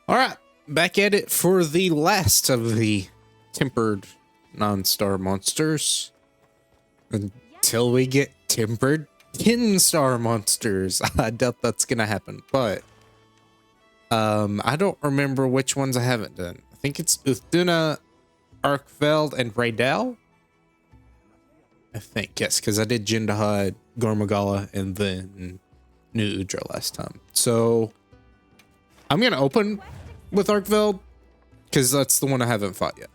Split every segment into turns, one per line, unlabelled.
All right, back at it for the last of the tempered non-star monsters until we get tempered 10-star monsters. I doubt that's gonna happen, but I don't remember which ones I haven't done. I think it's Uth Duna, Arkveld, and Raydal. I think, yes, because I did Jindahad, Gormagala, and then New Udra last time. So I'm gonna open with Arkveld because that's the one I haven't fought yet,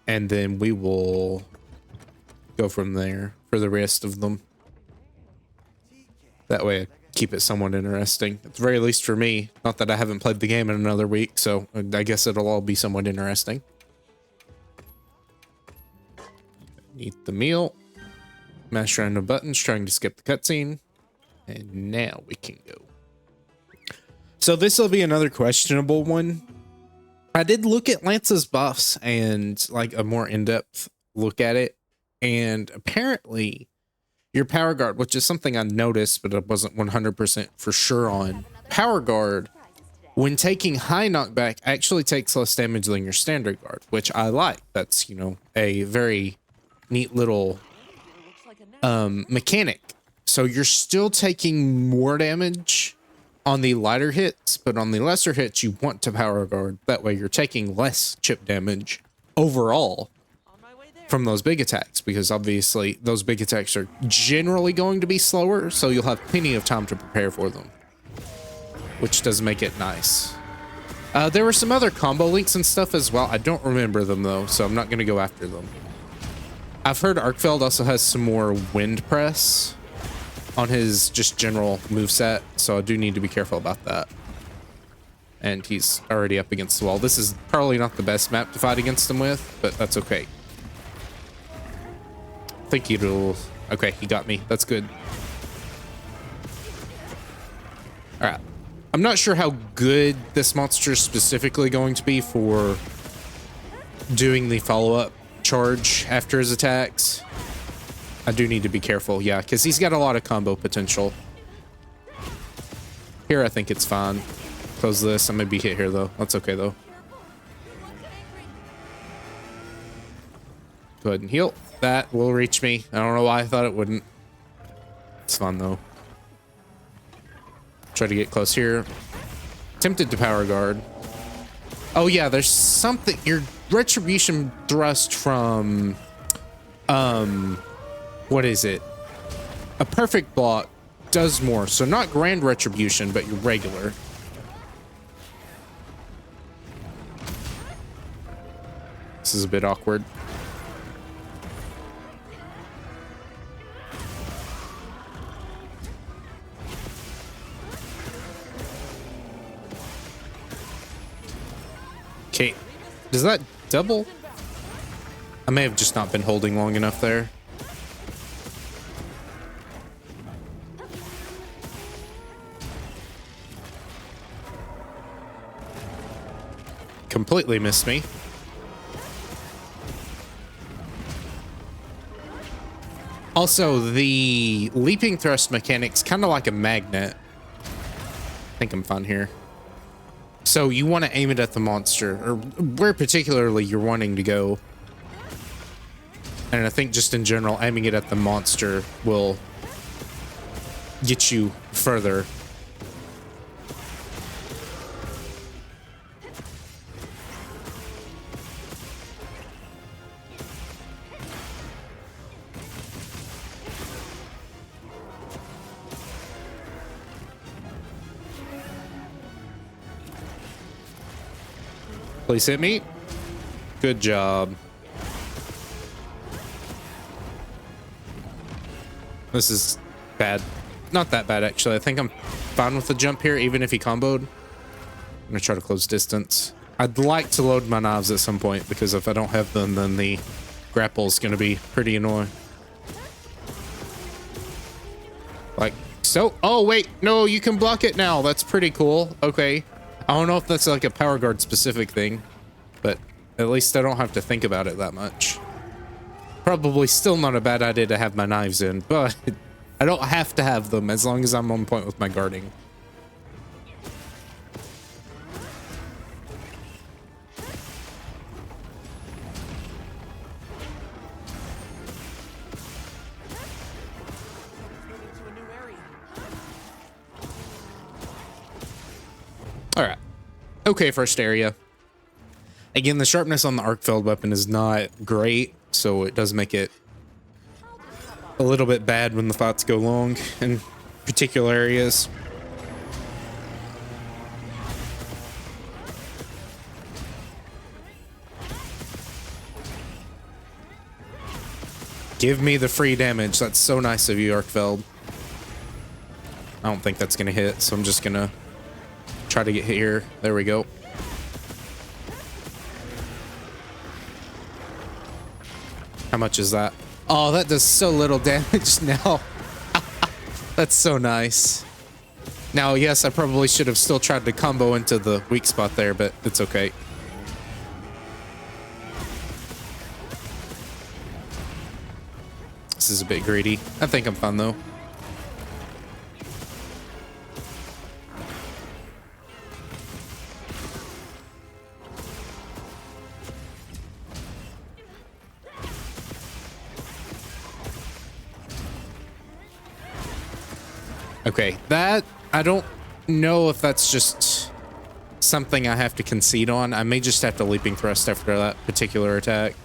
and then we will go from there for the rest of them. That way I keep it somewhat interesting, at the very least for me. Not that I haven't played the game in another week, so I guess it'll all be somewhat interesting. Eat the meal, mash around the buttons trying to skip the cutscene, and now we can go. So this will be another questionable one. I did look at Lance's buffs and like a more in-depth look at it, and apparently your power guard, which is something I noticed but I wasn't 100% for sure on, power guard when taking high knockback actually takes less damage than your standard guard, which I like. That's, you know, a very neat little mechanic. So you're still taking more damage on the lighter hits, but on the lesser hits you want to power guard. That way you're taking less chip damage overall from those big attacks, because obviously those big attacks are generally going to be slower, so you'll have plenty of time to prepare for them, which does make it nice. There were some other combo links and stuff as well. I don't remember them though, so I'm not going to go after them. I've heard Arkveld also has some more wind press on his just general moveset, so I do need to be careful about that. And he's already up against the wall. This is probably not the best map to fight against him with, but that's okay. I think he'll... Okay, he got me. That's good. Alright. I'm not sure how good this monster is specifically going to be for doing the follow-up charge after his attacks. I do need to be careful, yeah, because he's got a lot of combo potential. Here, I think it's fine. Close this. I may be hit here, though. That's okay, though. Go ahead and heal. That will reach me. I don't know why I thought it wouldn't. It's fun, though. Try to get close here. Tempted to power guard. Oh, yeah, there's something. Your retribution thrust from... what is it? A perfect block does more. So not grand retribution, but your regular. This is a bit awkward. Okay. Does that double? I may have just not been holding long enough there. Completely missed me. Also, the leaping thrust mechanic's kind of like a magnet. I think I'm fine here. So you want to aim it at the monster, or where particularly you're wanting to go. And I think just in general, aiming it at the monster will get you further. Please hit me. Good job. This is bad. Not that bad, actually. I think I'm fine with the jump here, even if he comboed. I'm gonna try to close distance. I'd like to load my knives at some point, because if I don't have them, then the grapple's gonna be pretty annoying. Like so. Oh, wait. No, you can block it now. That's pretty cool. Okay. I don't know if that's like a power guard specific thing, but at least I don't have to think about it that much. Probably still not a bad idea to have my knives in, but I don't have to have them as long as I'm on point with my guarding. All right. Okay, first area. Again, the sharpness on the Arkveld weapon is not great, so it does make it a little bit bad when the fights go long in particular areas. Give me the free damage. That's so nice of you, Arkveld. I don't think that's going to hit, so I'm just going to try to get hit here. There we go. How much is that? Oh, that does so little damage now. That's so nice. Now, yes, I probably should have still tried to combo into the weak spot there, but it's okay. This is a bit greedy. I think I'm fine, though. Okay, that, I don't know if that's just something I have to concede on. I may just have to leaping thrust after that particular attack.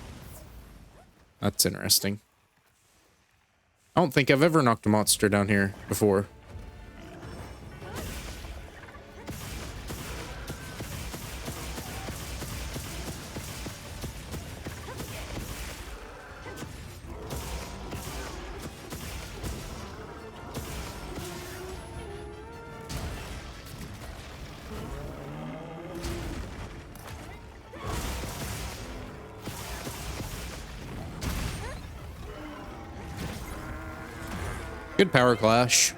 That's interesting. I don't think I've ever knocked a monster down here before. Good power clash.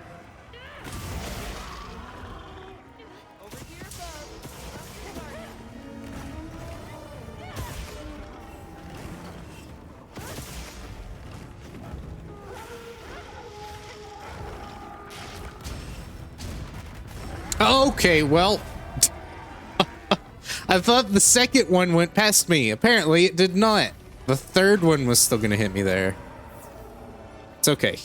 Okay, well, I thought the second one went past me. Apparently it did not. The third one was still gonna hit me there. It's okay.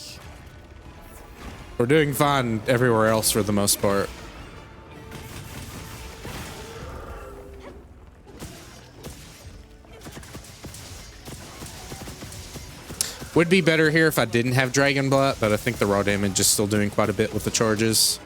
We're doing fine everywhere else for the most part. Would be better here if I didn't have Dragon Blat, but I think the raw damage is still doing quite a bit with the charges.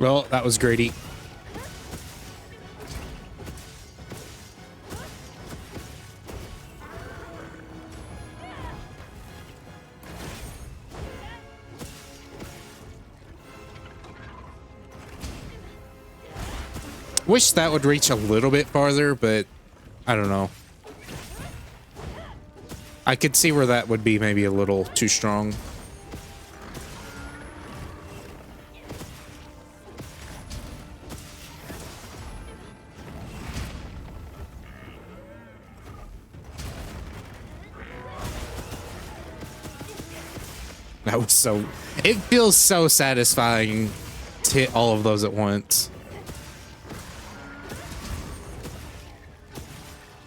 Well, that was greedy. Wish that would reach a little bit farther, but I don't know. I could see where that would be maybe a little too strong. That was so... It feels so satisfying to hit all of those at once.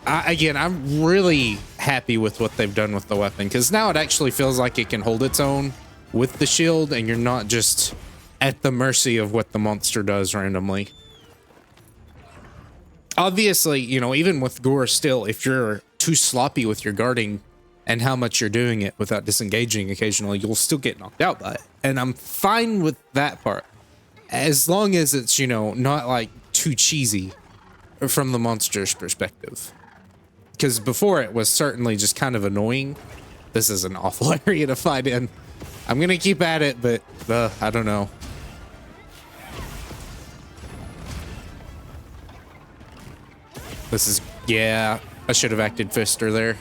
Again, I'm really happy with what they've done with the weapon, because now it actually feels like it can hold its own with the shield, and you're not just at the mercy of what the monster does randomly. Obviously, you know, even with Gore still, if you're too sloppy with your guarding and how much you're doing it without disengaging occasionally, you'll still get knocked out by it. And I'm fine with that part, as long as it's, you know, not like too cheesy from the monster's perspective. Because before it was certainly just kind of annoying. This is an awful area to fight in. I'm gonna keep at it, but I don't know. This is, yeah, I should have acted faster there.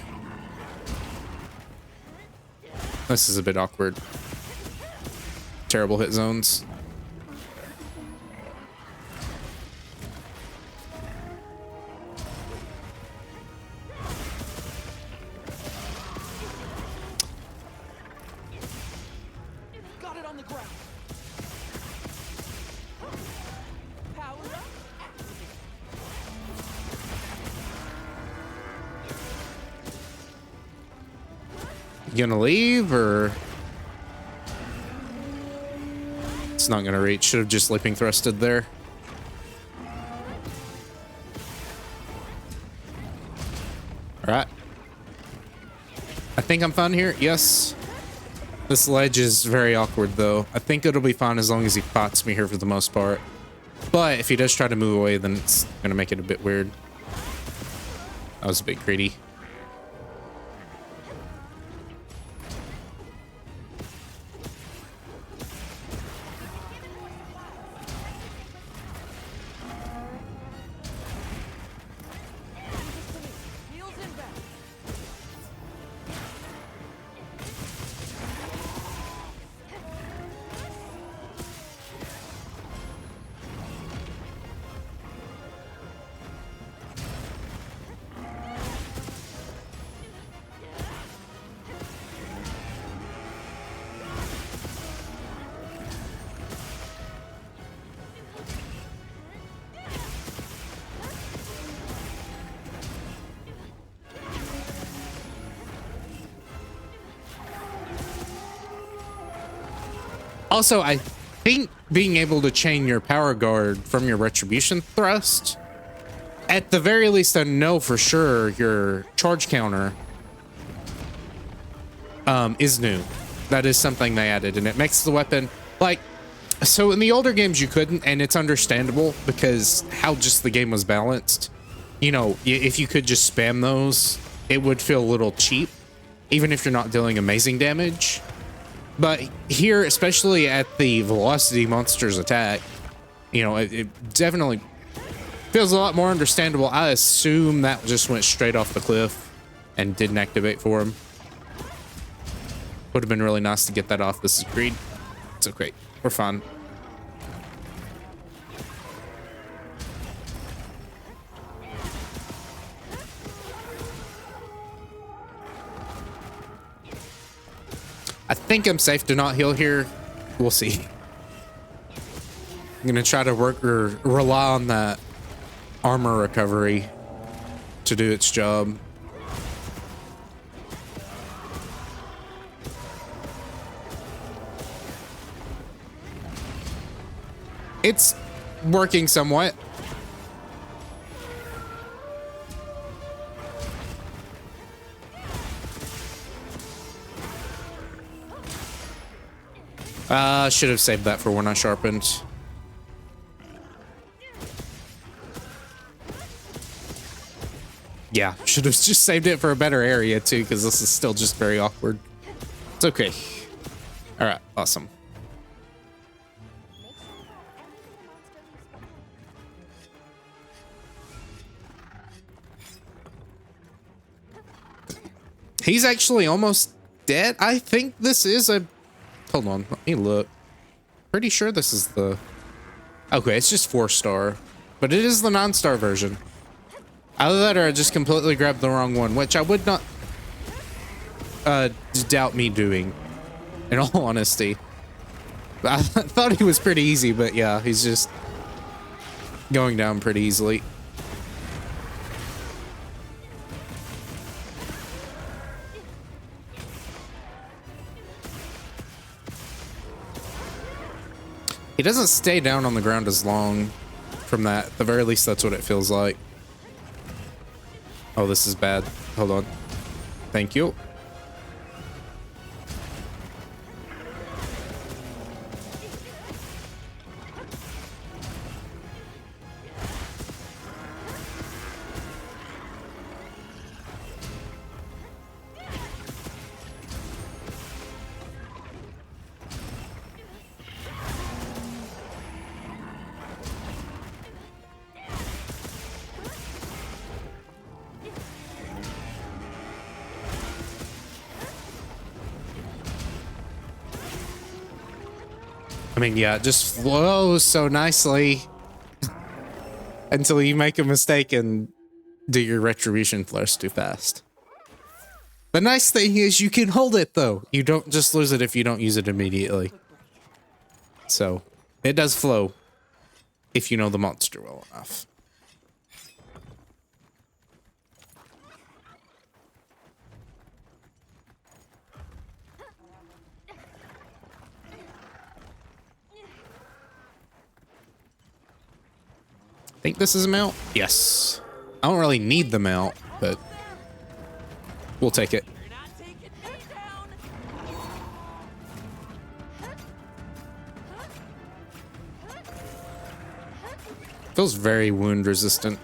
This is a bit awkward. Terrible hit zones.
Got it on the ground. Power up.
You gonna leave or? It's not gonna reach. Should have just leaping thrusted there. All right. I think I'm fine here. Yes. This ledge is very awkward though. I think it'll be fine as long as he spots me here for the most part. But if he does try to move away, then it's gonna make it a bit weird. That was a bit greedy.
Heels inbound.
Also, I think being able to chain your power guard from your retribution thrust, at the very least, I know for sure your charge counter is new. That is something they added, and it makes the weapon like. So in the older games you couldn't, and it's understandable because how just the game was balanced. You know, if you could just spam those, it would feel a little cheap, even if you're not dealing amazing damage. But here, especially at the velocity monsters attack, you know, it definitely feels a lot more understandable. I assume that just went straight off the cliff and didn't activate for him. Would have been really nice to get that off. This is greed. It's okay. We're fine. I think I'm safe to not heal here. We'll see. I'm gonna try to work or rely on that armor recovery to do its job. It's working somewhat. Should have saved that for when I sharpened. Yeah, should have just saved it for a better area too, because this is still just very awkward. It's okay. All right, awesome. He's actually almost dead. I think this is a... Hold on, let me look. Pretty sure this is the... Okay, it's just 4-star. But it is the non-star version. Either that or I just completely grabbed the wrong one, which I would not doubt me doing, in all honesty. I thought he was pretty easy, but yeah, he's just going down pretty easily. He doesn't stay down on the ground as long from that. At the very least, that's what it feels like. Oh, this is bad. Hold on. Thank you. I mean, yeah, it just flows so nicely until you make a mistake and do your retribution flash too fast. The nice thing is you can hold it though. You don't just lose it if you don't use it immediately. So it does flow if you know the monster well enough. Think this is a mount? Yes. I don't really need the mount, but we'll take it.
You're not taking me down.
Feels very wound resistant.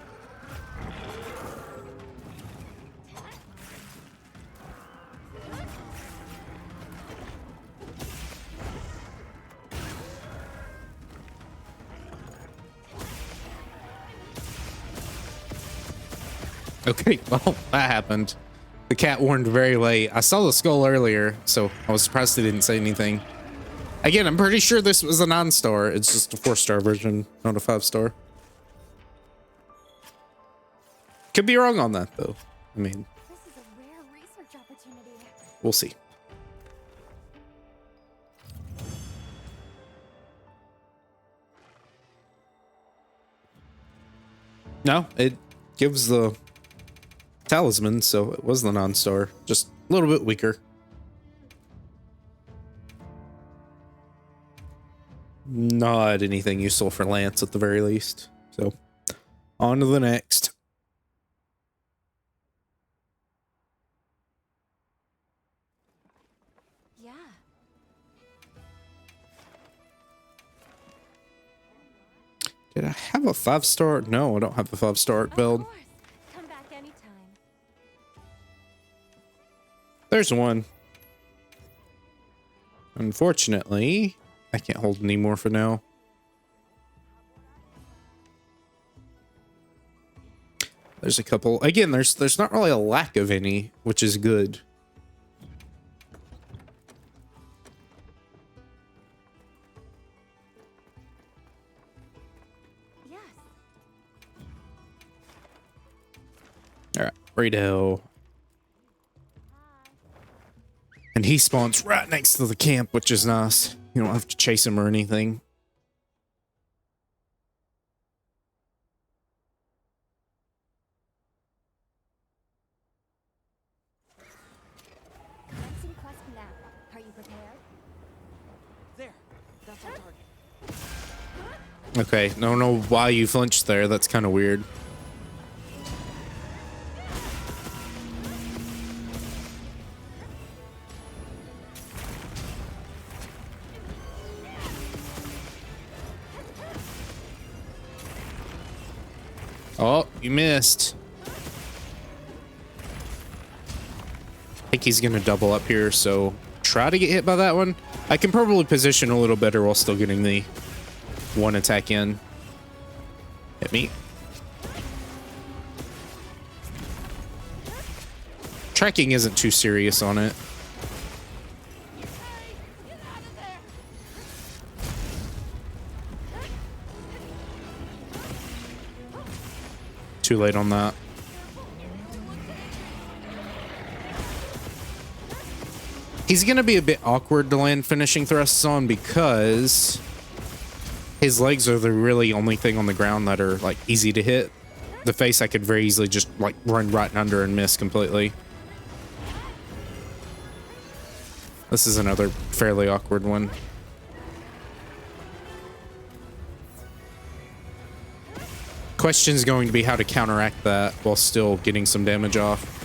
Okay, well, that happened. The cat warned very late. I saw the skull earlier, so I was surprised they didn't say anything. Again, I'm pretty sure this was a non-star. It's just a 4-star version, not a 5-star. Could be wrong on that, though. I mean,
This is a rare research opportunity.
we'll see. No, it gives the talisman, so it was the non-star. Just a little bit weaker. Not anything useful for Lance at the very least. So, on to the next.
Yeah.
Did I have a 5-star? No, I don't have a 5-star Arkveld.
Of course. Come back anytime.
There's one. Unfortunately, I can't hold any more for now. There's a couple. Again, there's not really a lack of any, which is good.
Yes.
All right, Rado. And he spawns right next to the camp, which is nice. You don't have to chase him or anything.
Commencing quest now. Are you prepared?
There. That's our target.
Okay, don't know why you flinched there. That's kind of weird. Oh, you missed. I think he's gonna double up here, so try to get hit by that one. I can probably position a little better while still getting the one attack in. Hit me. Tracking isn't too serious on it.
Get out of there.
Too late on that. He's gonna be a bit awkward to land finishing thrusts on because his legs are the really only thing on the ground that are like easy to hit. The face I could very easily just like run right under and miss completely. This is another fairly awkward one. Question's going to be how to counteract that while still getting some damage off.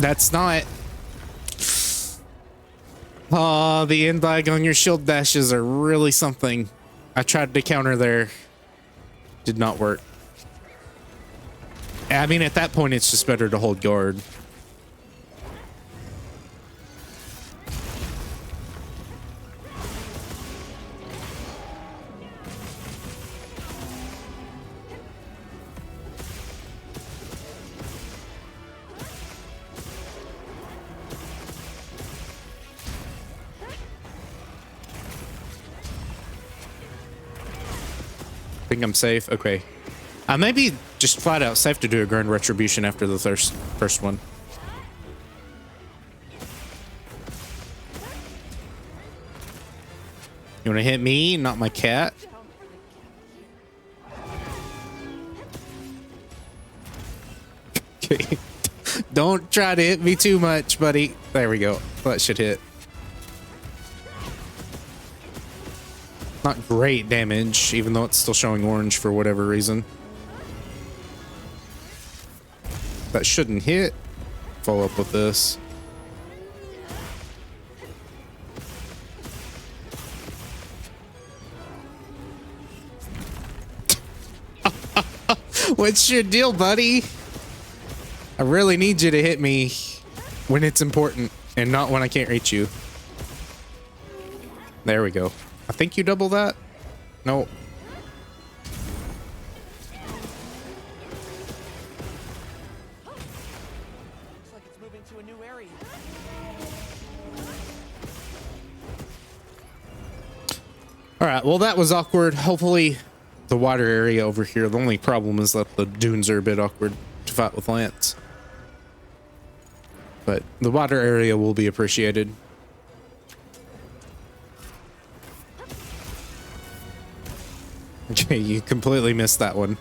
That's not... Oh, the end lag on your shield dashes are really something. I tried to counter there. Did not work. I mean, at that point, it's just better to hold guard. think I'm safe. Okay. I may be just flat out safe to do a grand retribution after the first one. You want to hit me, not my cat? Okay. Don't try to hit me too much, buddy. There we go. That should hit. Not great damage, even though it's still showing orange for whatever reason. That shouldn't hit. Follow up with this. What's your deal, buddy? I really need you to hit me when it's important and not when I can't reach you. There we go. I think you double that? No.
Looks like it's moving to a new area.
All right, well, that was awkward. Hopefully the water area over here. The only problem is that the dunes are a bit awkward to fight with Lance. But the water area will be appreciated. Okay, you completely missed that one.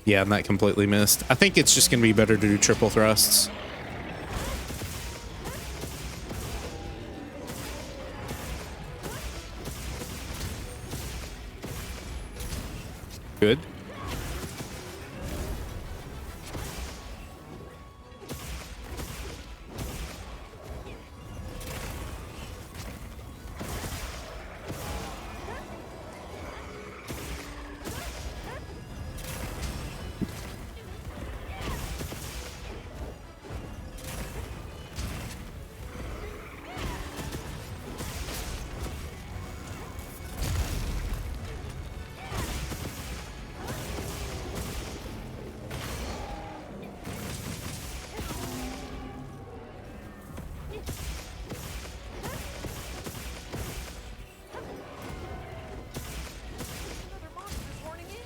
Yeah, and that completely missed. I think it's just going to be better to do triple thrusts. Good.
Another monster's horning in.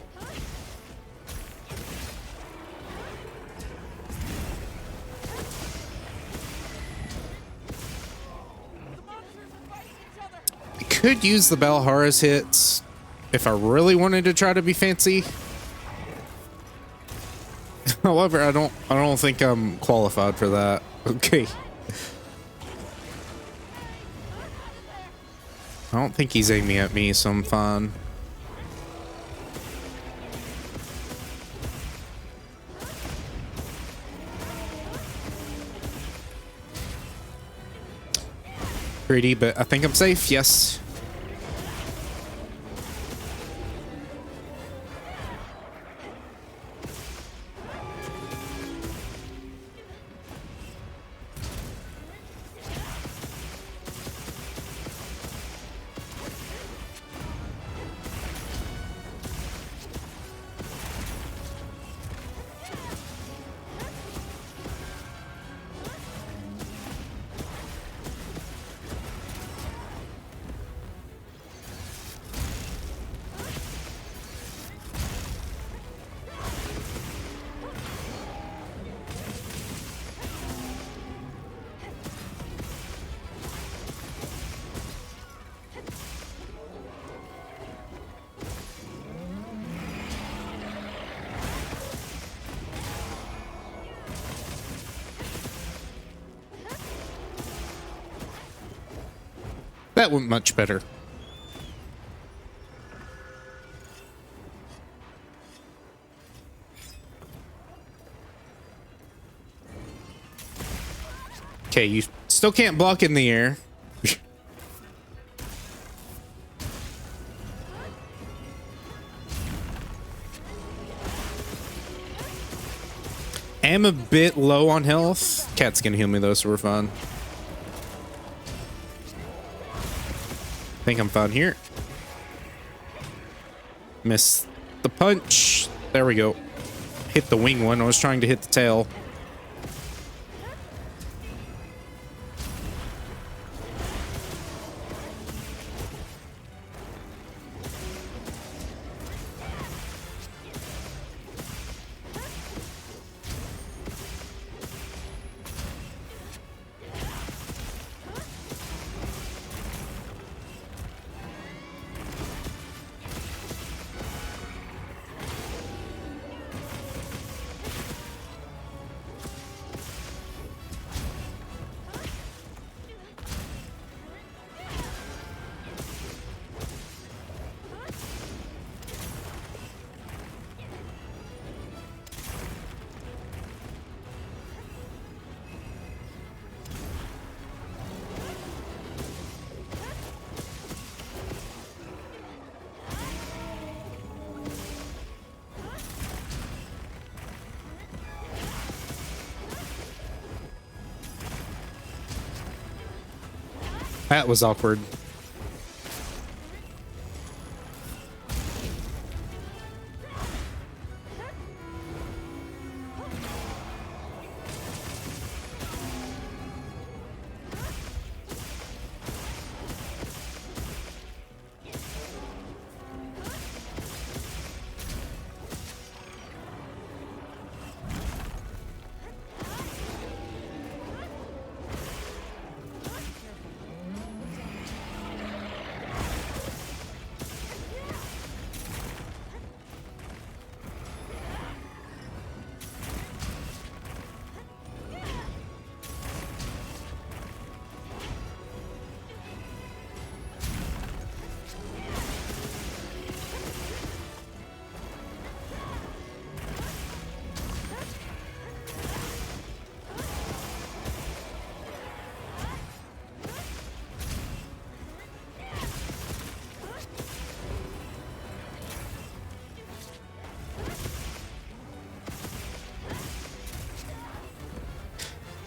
The monsters are fighting each other.
I could use the Balhara's hits if I really wanted to try to be fancy. However, I don't think I'm qualified for that. Okay. I don't think he's aiming at me, so I'm fine. Greedy, but I think I'm safe. Yes. That went much better. Okay, you still can't block in the air. I'm a bit low on health. Cat's gonna heal me though, so we're fine. I think I'm fine here. Miss the punch. There we go. Hit the wing one. I was trying to hit the tail. That was awkward.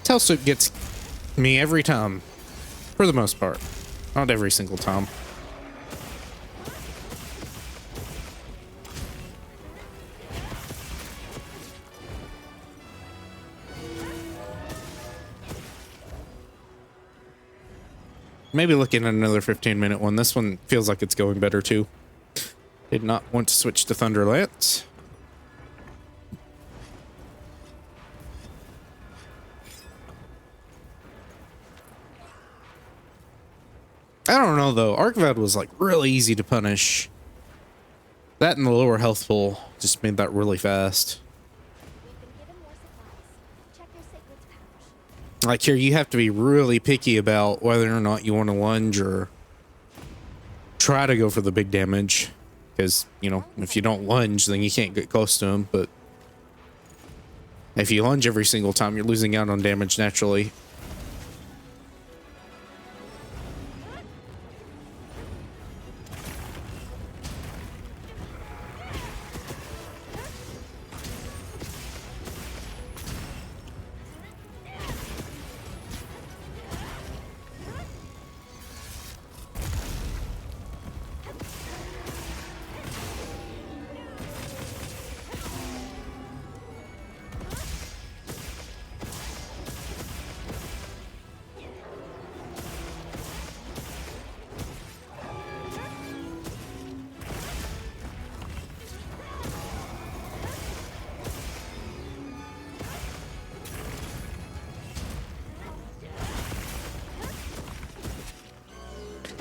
Tailsuit gets me every time, for the most part. Not every single time. Maybe looking at another 15-minute one. This one feels like it's going better too. Did not want to switch to Thunder Lance. I don't know though. Arkveld was like really easy to punish. That and the lower health pool just made that really fast.
We've been given more supplies. Check your sacred's pouch.
Like here, you have to be really picky about whether or not you want to lunge or try to go for the big damage. Because, you know, if you don't lunge, then you can't get close to him. But if you lunge every single time, you're losing out on damage naturally.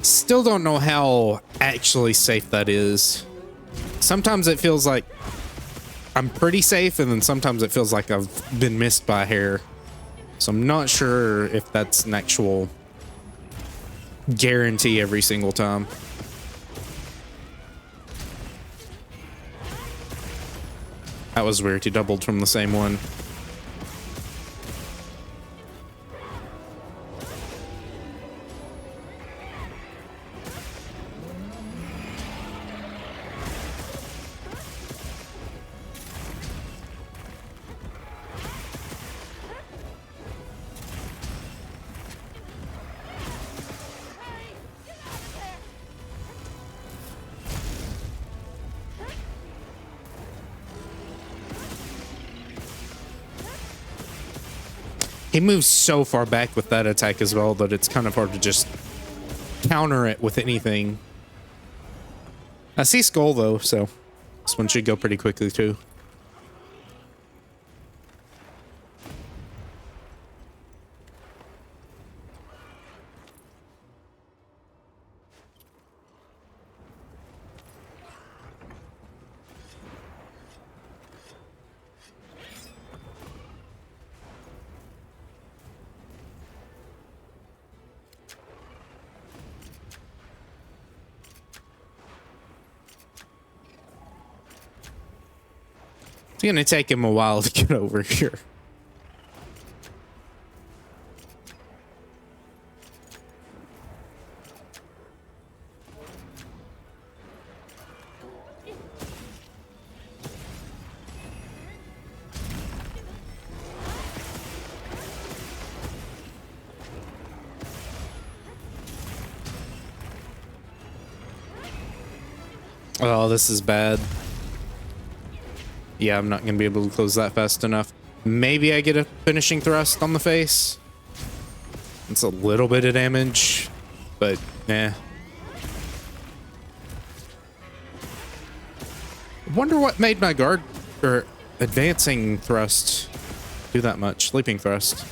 Still don't know how actually safe that is. Sometimes it feels like I'm pretty safe, and then sometimes it feels like I've been missed by a hair. So I'm not sure if that's an actual guarantee every single time. That was weird. He doubled from the same one. He moves so far back with that attack as well that it's kind of hard to just counter it with anything. I see Skull though, so this one should go pretty quickly too. It's gonna take him a while to get over here. Oh, this is bad. Yeah, I'm not going to be able to close that fast enough. Maybe I get a finishing thrust on the face. It's a little bit of damage, but nah. Wonder what made my guard or advancing thrust do that much. Leaping thrust.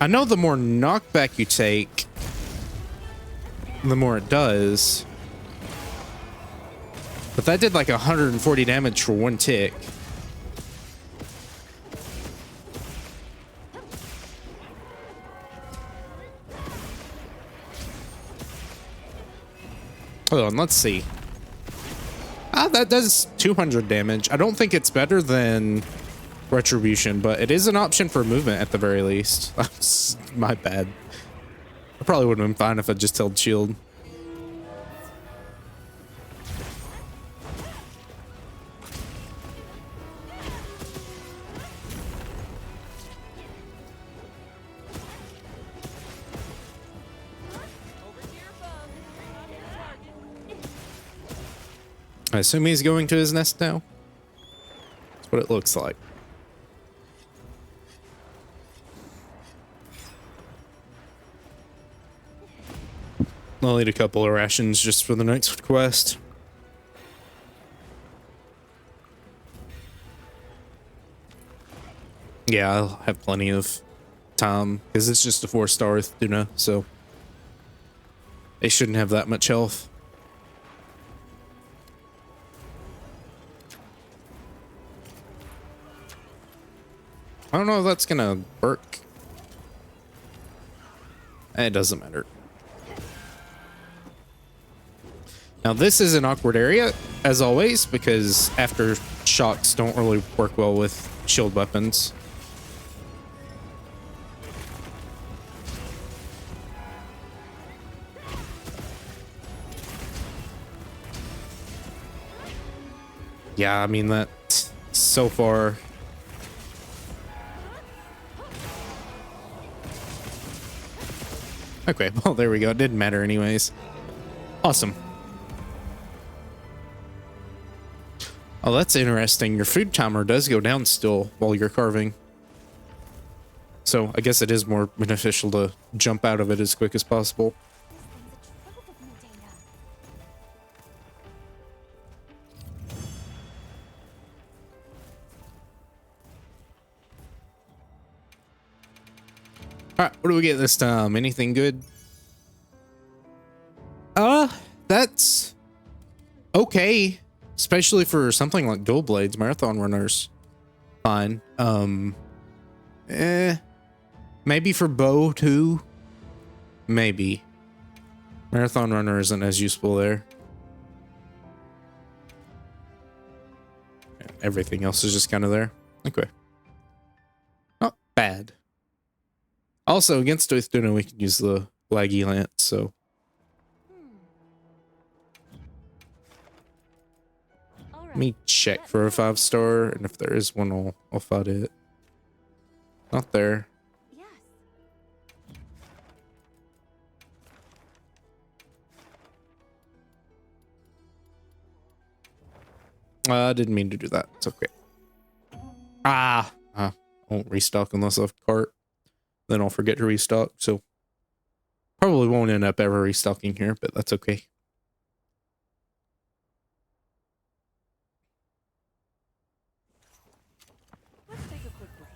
I know the more knockback you take, the more it does. But that did like 140 damage for one tick. Hold on, let's see. Ah, that does 200 damage. I don't think it's better than Retribution, but it is an option for movement at the very least. That's my bad. I probably would have been fine if I just held shield. I assume he's going to his nest now. That's what it looks like. I'll eat a couple of rations just for the next quest. Yeah, I'll have plenty of time because it's just a 4-star Uth Duna, so they shouldn't have that much health. I don't know if that's gonna work. It doesn't matter. Now this is an awkward area, as always, because after shocks don't really work well with shield weapons. Yeah, I mean that so far. Okay, well there we go. It didn't matter anyways. Awesome. Oh, that's interesting. Your food timer does go down still while you're carving. So I guess it is more beneficial to jump out of it as quick as possible. Alright, what do we get this time? Anything good? That's okay. Especially for something like dual blades, marathon runners. Fine. Maybe for bow too. Maybe. Marathon runner isn't as useful there. Everything else is just kind of there. Okay. Not bad. Also, against Uth Duna, we can use the laggy lance, so. Let me check for a 5-star, and if there is one, I'll fight it. Not there.
Yes.
I didn't mean to do that. It's okay. I won't restock unless I've cart. Then I'll forget to restock, so probably won't end up ever restocking here, but that's okay.
Let's take a quick break.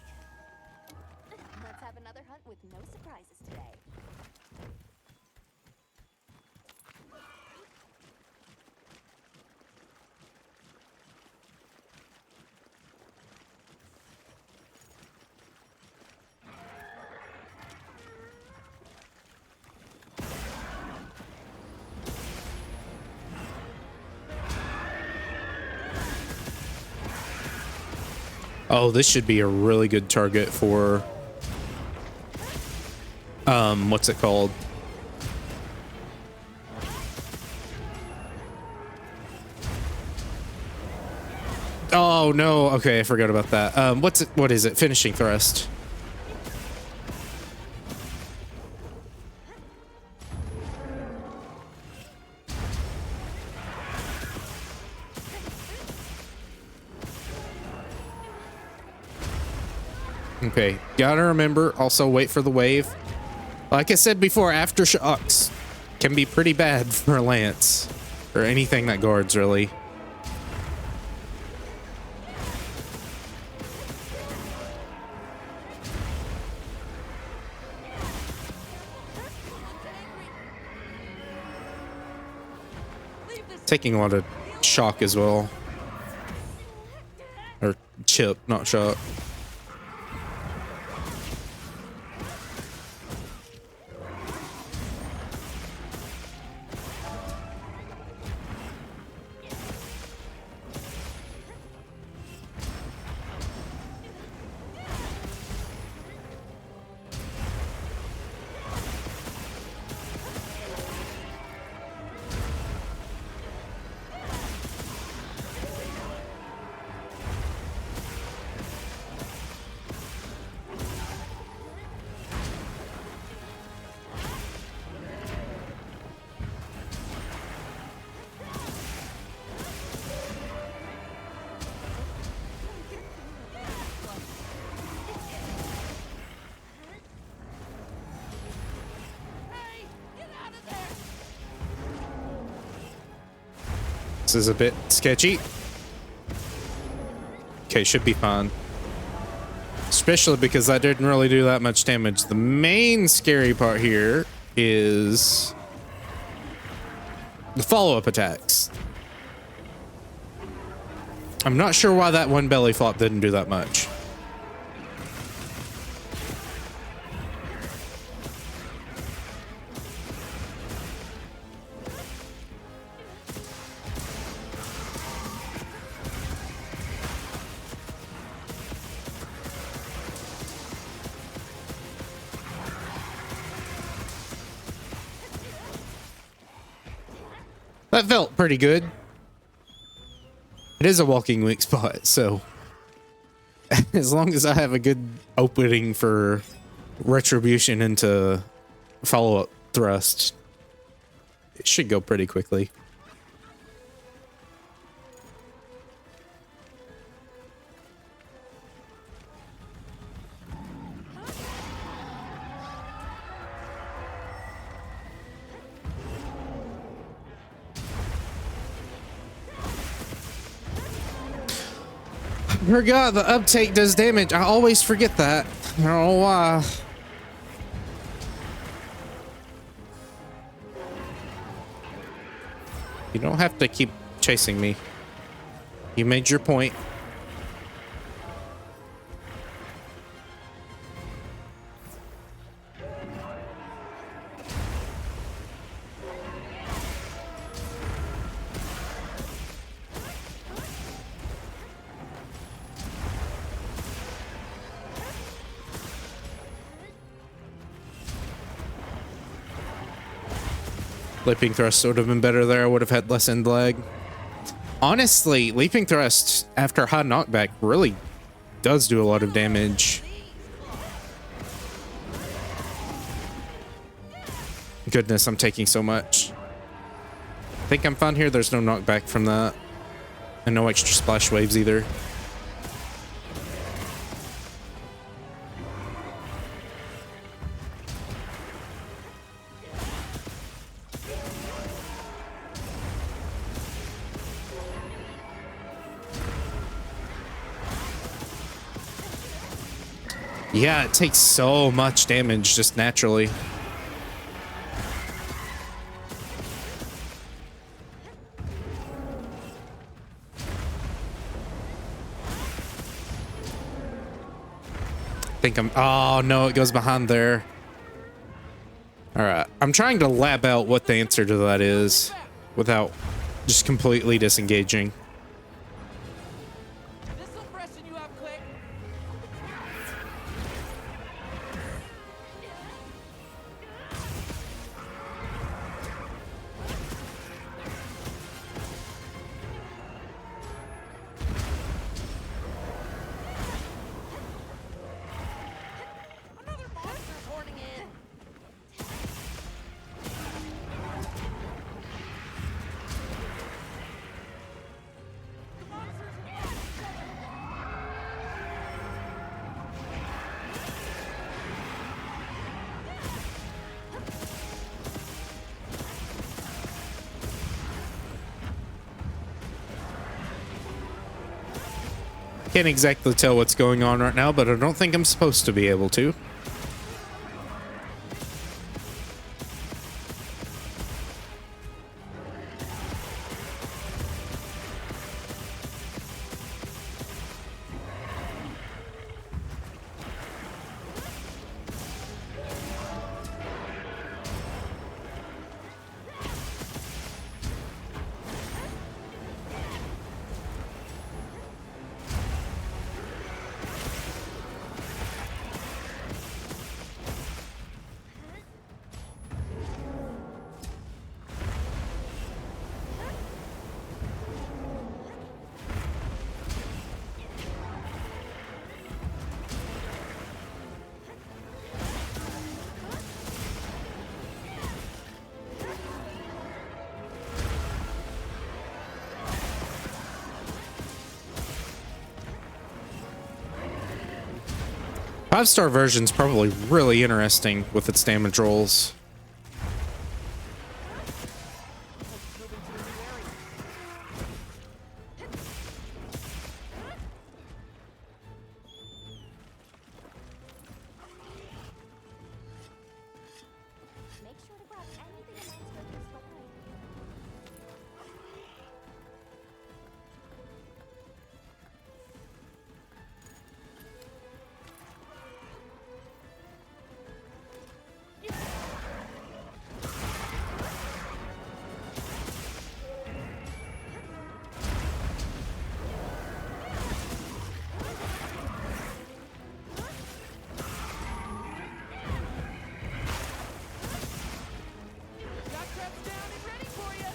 Let's have another hunt with no surprises today.
Oh, this should be a really good target for what's it called? Oh no, okay, I forgot about that. What is it? Finishing thrust. Okay, gotta remember, also wait for the wave. Like I said before, aftershocks can be pretty bad for a lance. Or anything that guards, really. Taking a lot of shock as well. Or chip, not shock. This is a bit sketchy. Okay, should be fine. Especially because I didn't really do that much damage. The main scary part here is the follow-up attacks. I'm not sure why that one belly flop didn't do that much. That felt pretty good. It is a walking weak spot, so as long as I have a good opening for retribution into follow-up thrust, it should go pretty quickly. Forgot the uptake does damage. I always forget that. I don't know why. You don't have to keep chasing me. You made your point. Leaping thrust would have been better there. I would have had less end lag. Honestly, leaping thrust after high knockback really does do a lot of damage. Goodness, I'm taking so much. I think I'm fine here. There's no knockback from that. And no extra splash waves either. Yeah, it takes so much damage just naturally. I think I'm... Oh, no, it goes behind there. All right. I'm trying to lab out what the answer to that is without just completely disengaging.
This'll freshen you up quick. Another monster's horning in.
Can't exactly tell what's going on right now, but I don't think I'm supposed to be able to. Five-star version's probably really interesting with its damage rolls.
Make sure to grab anything a monster leaves behind.
Got traps down and ready for you.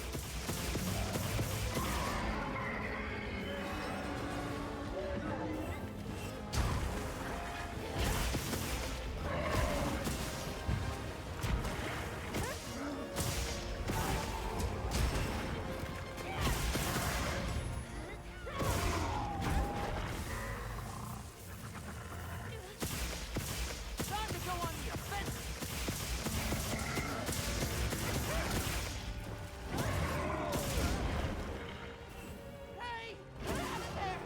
Time to go on the offensive. Hey, get out of there.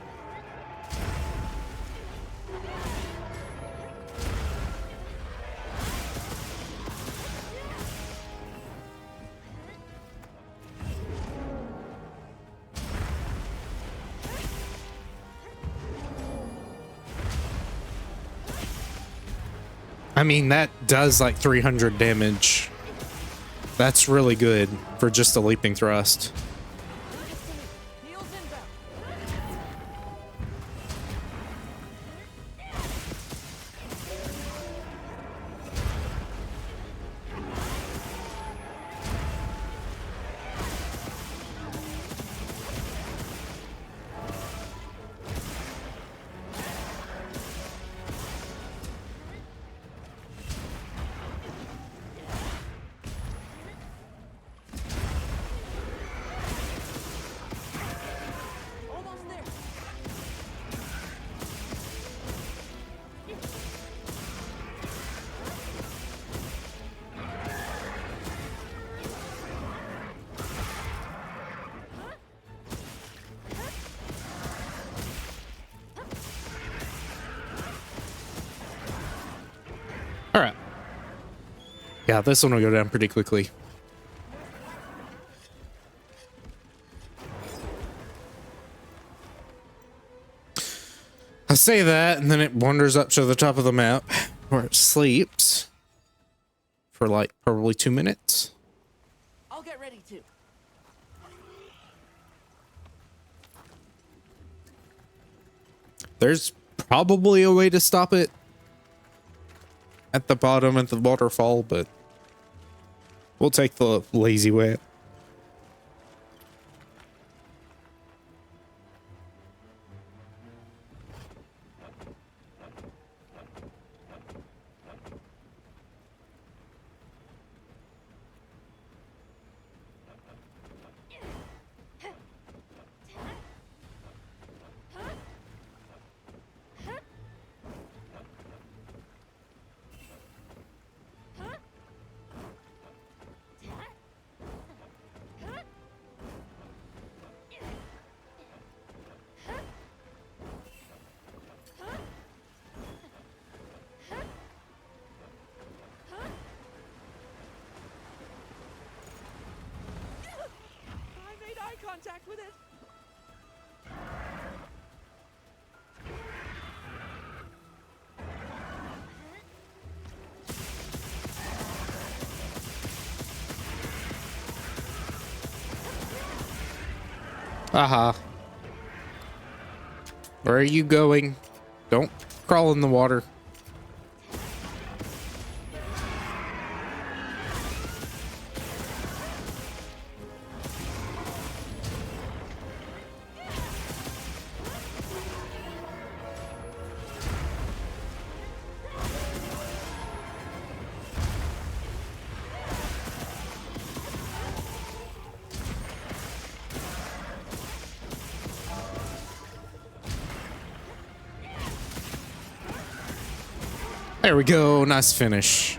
I mean, that does like 300 damage. That's really good for just a leaping thrust.
Heels inbound. Almost there.
All right. Yeah, this one will go down pretty quickly. I say that, and then it wanders up to the top of the map where it sleeps for like probably 2 minutes.
I'll get ready too.
There's probably a way to stop it at the bottom of the waterfall, but we'll take the lazy way.
eye contact with it.
Aha. Where are you going? Don't crawl in the water. There we go. Nice finish.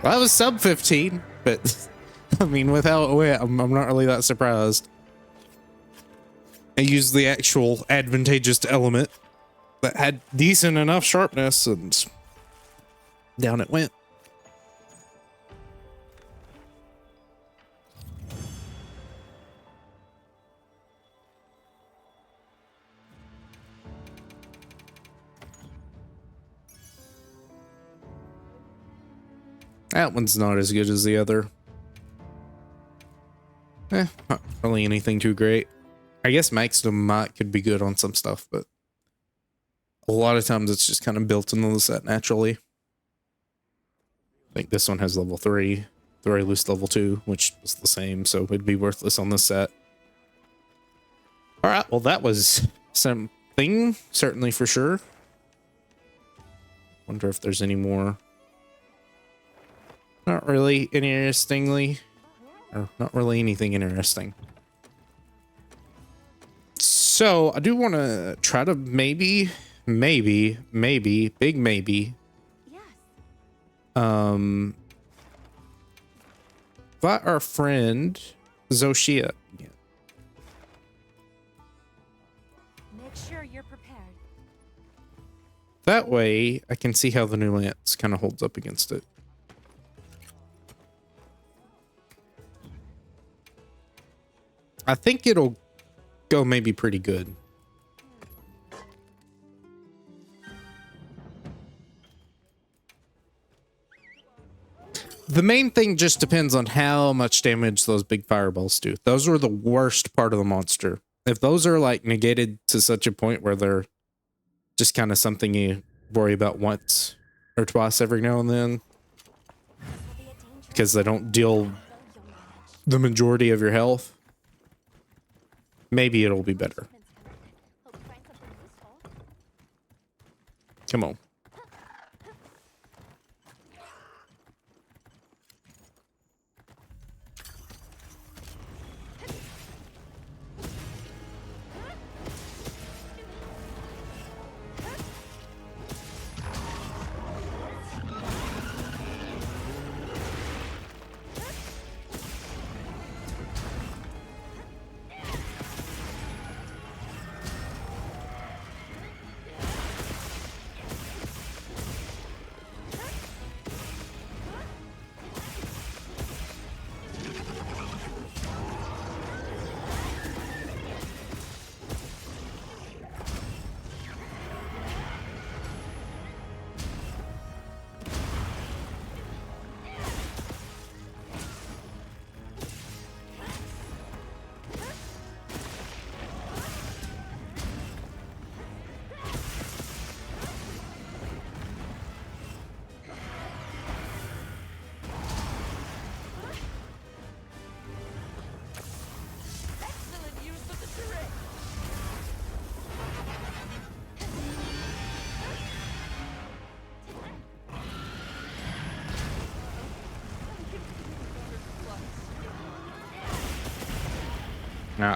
Well, that was sub 15, but I mean, with how it went, I'm not really that surprised. I used the actual advantageous element that had decent enough sharpness, and down it went. That one's not as good as the other. Not really anything too great. I guess maximum might could be good on some stuff, but a lot of times it's just kind of built into the set naturally. I think this one has level 3, the very least level 2, which is the same, so it'd be worthless on this set. Alright, well that was something, certainly for sure. Wonder if there's any more. Not really interestingly, or not really anything interesting. So I do want to try to maybe, big maybe,
Yes.
invite our friend Zoshia. Yeah.
Make sure you're prepared.
That way I can see how the new lance kind of holds up against it. I think it'll go maybe pretty good. The main thing just depends on how much damage those big fireballs do. Those are the worst part of the monster. If those are like negated to such a point where they're just kind of something you worry about once or twice every now and then, because they don't deal the majority of your health, maybe it'll be better.
Hope you find something useful.
Come on.
Excellent use of the terrain.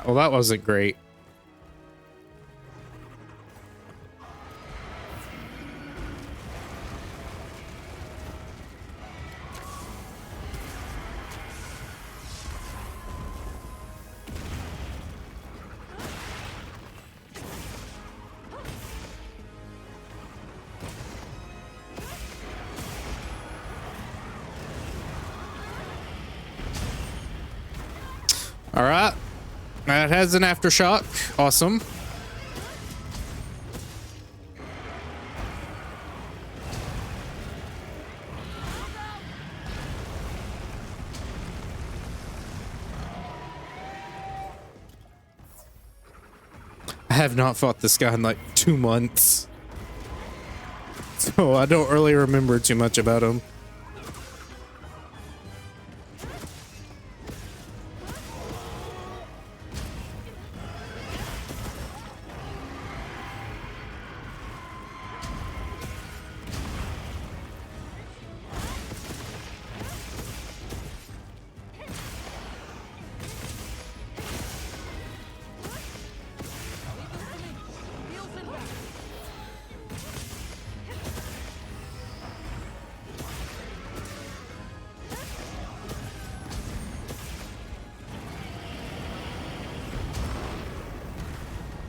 Well, that wasn't great. All right. That has an aftershock. Awesome. I have not fought this guy in like 2 months. So I don't really remember too much about him.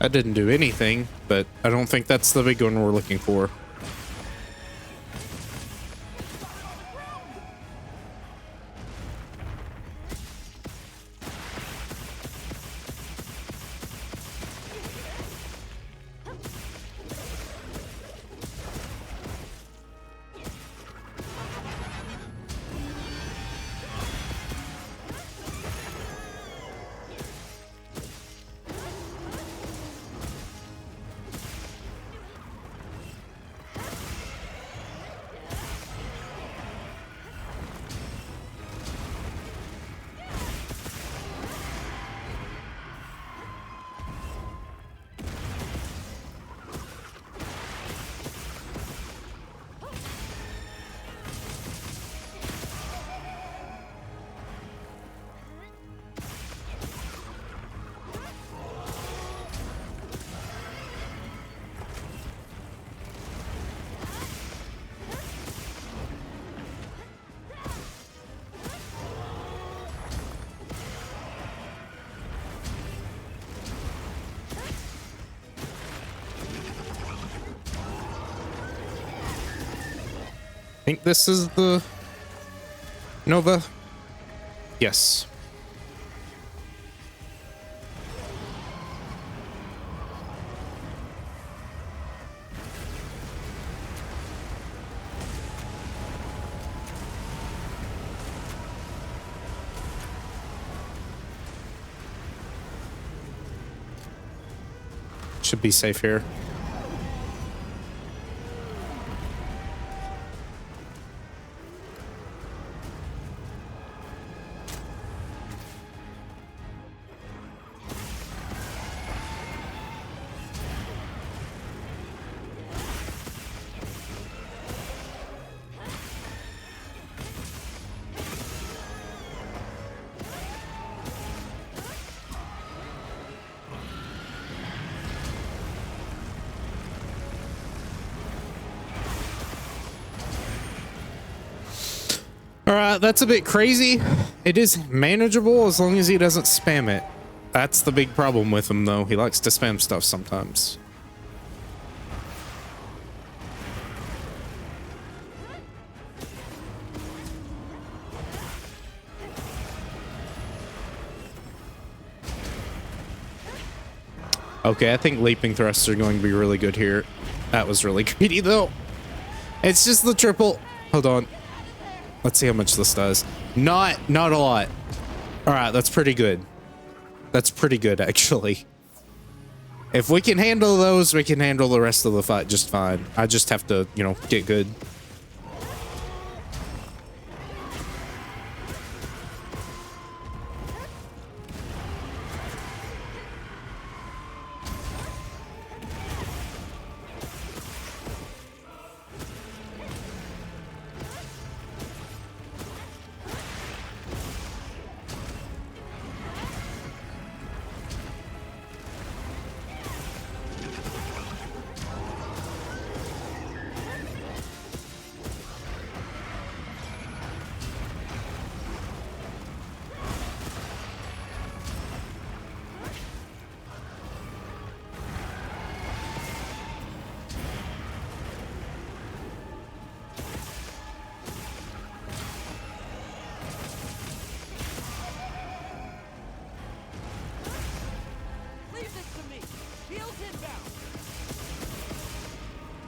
That didn't do anything, but I don't think that's the big one we're looking for. I think this is the Nova. Yes. Should be safe here. All right, that's a bit crazy. It is manageable as long as he doesn't spam it. That's the big problem with him, though. He likes to spam stuff sometimes. Okay, I think leaping thrusts are going to be really good here. That was really greedy, though. It's just the triple. Hold on. Let's see how much this does. Not a lot. All right, that's pretty good. That's pretty good, actually. If we can handle those, we can handle the rest of the fight just fine. I just have to, you know, get good.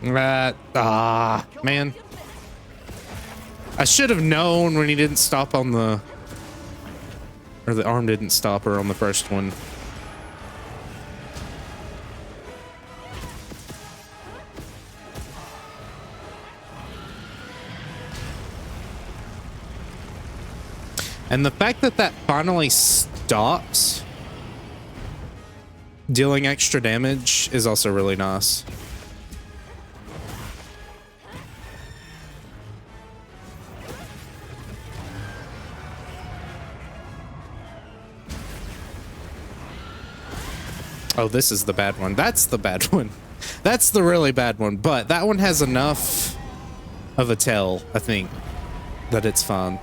Man. I should have known when he didn't stop on the... Or the arm didn't stop her on the first one. And the fact that that finally stops dealing extra damage is also really nice. Oh, this is the bad one. That's the bad one. That's the really bad one. But that one has enough of a tell, I think, that it's fine.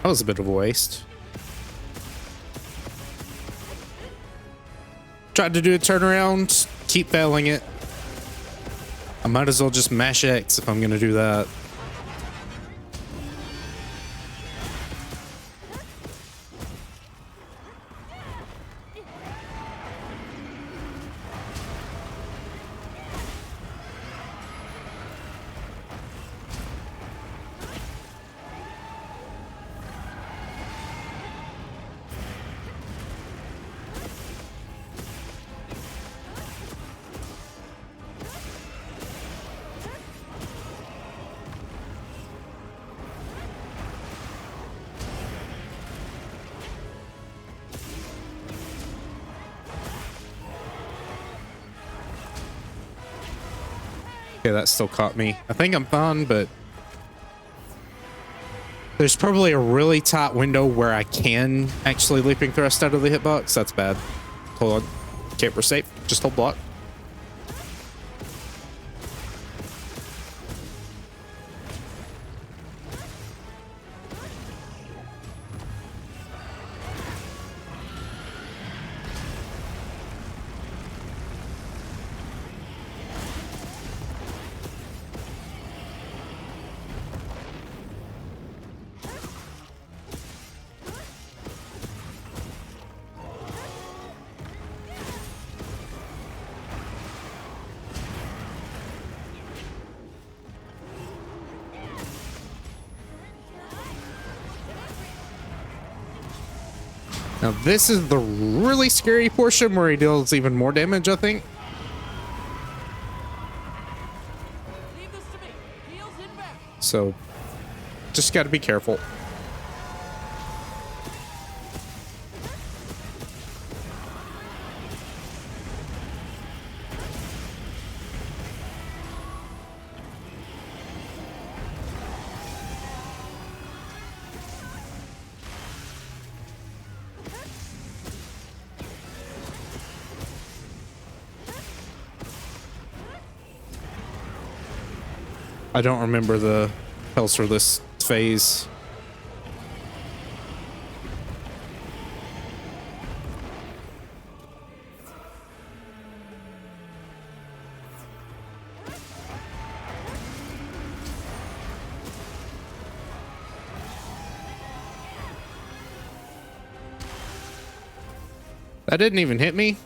That was a bit of a waste. Tried to do a turnaround, keep failing it. I might as well just mash X if I'm gonna do that. Okay, that still caught me. I think I'm fine, but there's probably a really tight window where I can actually leaping thrust out of the hitbox. That's bad. Hold on. Okay, we're safe. Just hold block. Now this is the really scary portion where he deals even more damage, I think.
Leave this to me. Heels inbound.
So just got to be careful. I don't remember the health for this phase. That didn't even hit me.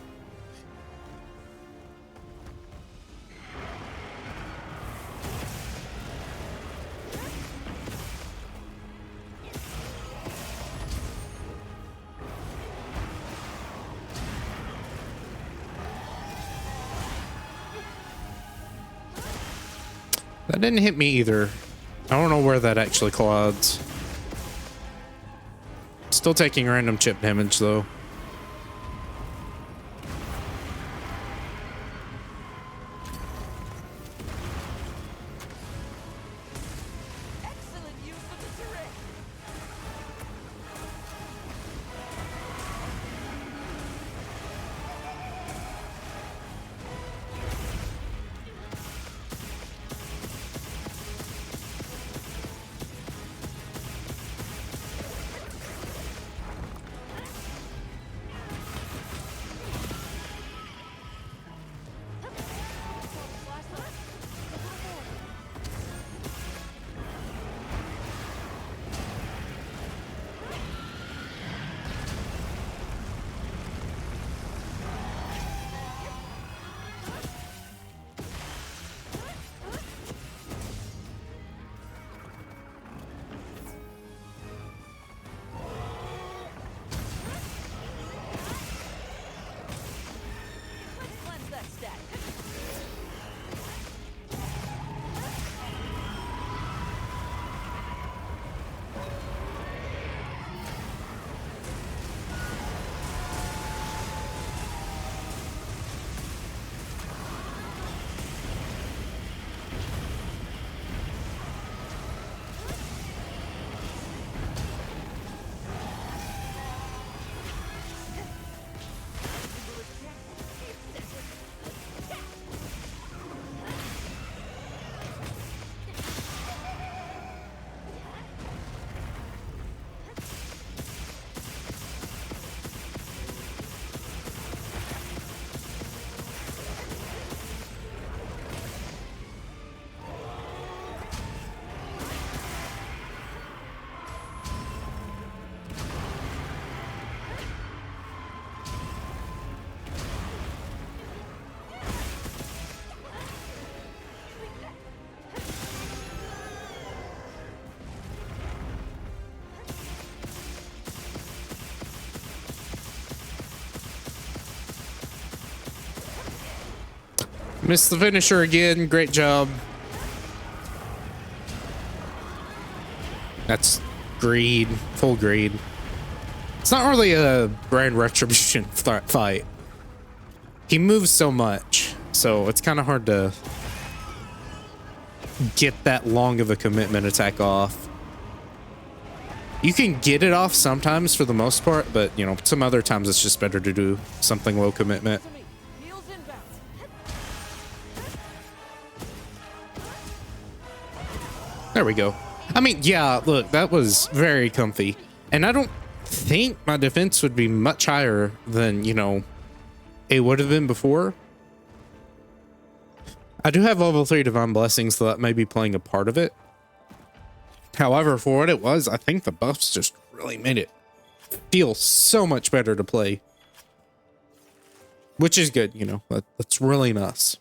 That didn't hit me either. I don't know where that actually collides. Still taking random chip damage though.
Excellent use of the terrain. Cleanse that stat.
Missed the finisher again. Great job. That's greed. Full greed. It's not really a Grand Retribution fight. He moves so much, so it's kind of hard to get that long of a commitment attack off. You can get it off sometimes for the most part, but, you know, some other times it's just better to do something low commitment.
To me. Heels inbound.
There we go. I mean, yeah, look, that was very comfy. And I don't think my defense would be much higher than, you know, it would have been before. I do have level 3 Divine Blessings, so that may be playing a part of it. However, for what it was, I think the buffs just really made it feel so much better to play. Which is good, you know, that's really nice.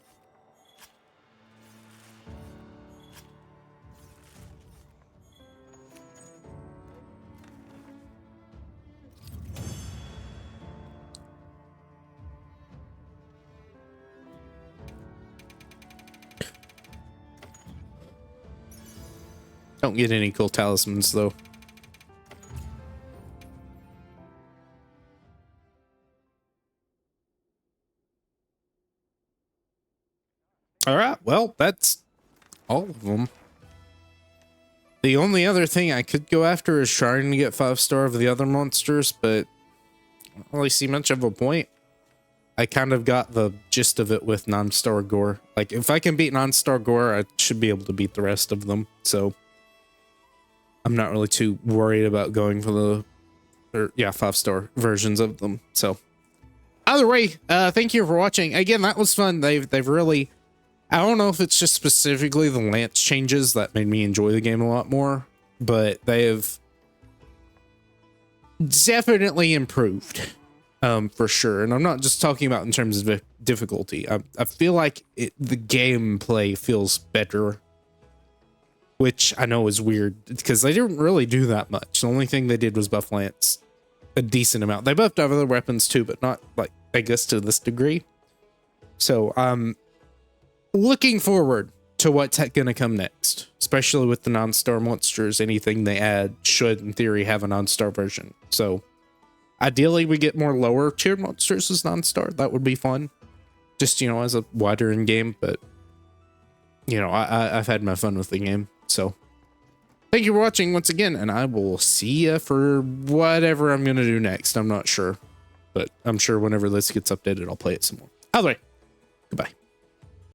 Don't get any cool talismans though. All right, well, that's all of them. The only other thing I could go after is trying to get 5-star of the other monsters, but I don't really see much of a point. I kind of got the gist of it with non-star gore. Like, if I can beat non-star gore, I should be able to beat the rest of them, so I'm not really too worried about going for the 5-star versions of them. So either way, thank you for watching. Again, that was fun. They've really, I don't know if it's just specifically the lance changes that made me enjoy the game a lot more, but they have definitely improved, for sure. And I'm not just talking about in terms of difficulty. I feel like the gameplay feels better, which I know is weird because they didn't really do that much. The only thing they did was buff lance a decent amount. They buffed other weapons too, but not, like, I guess to this degree. So I'm looking forward to what's going to come next, especially with the non-star monsters. Anything they add should, in theory, have a non-star version. So ideally, we get more lower tier monsters as non-star. That would be fun. Just, you know, as a wider in game. But, you know, I've had my fun with the game. So thank you for watching once again. And I will see you for whatever I'm going to do next. I'm not sure. But I'm sure whenever this gets updated, I'll play it some more. Either way, goodbye.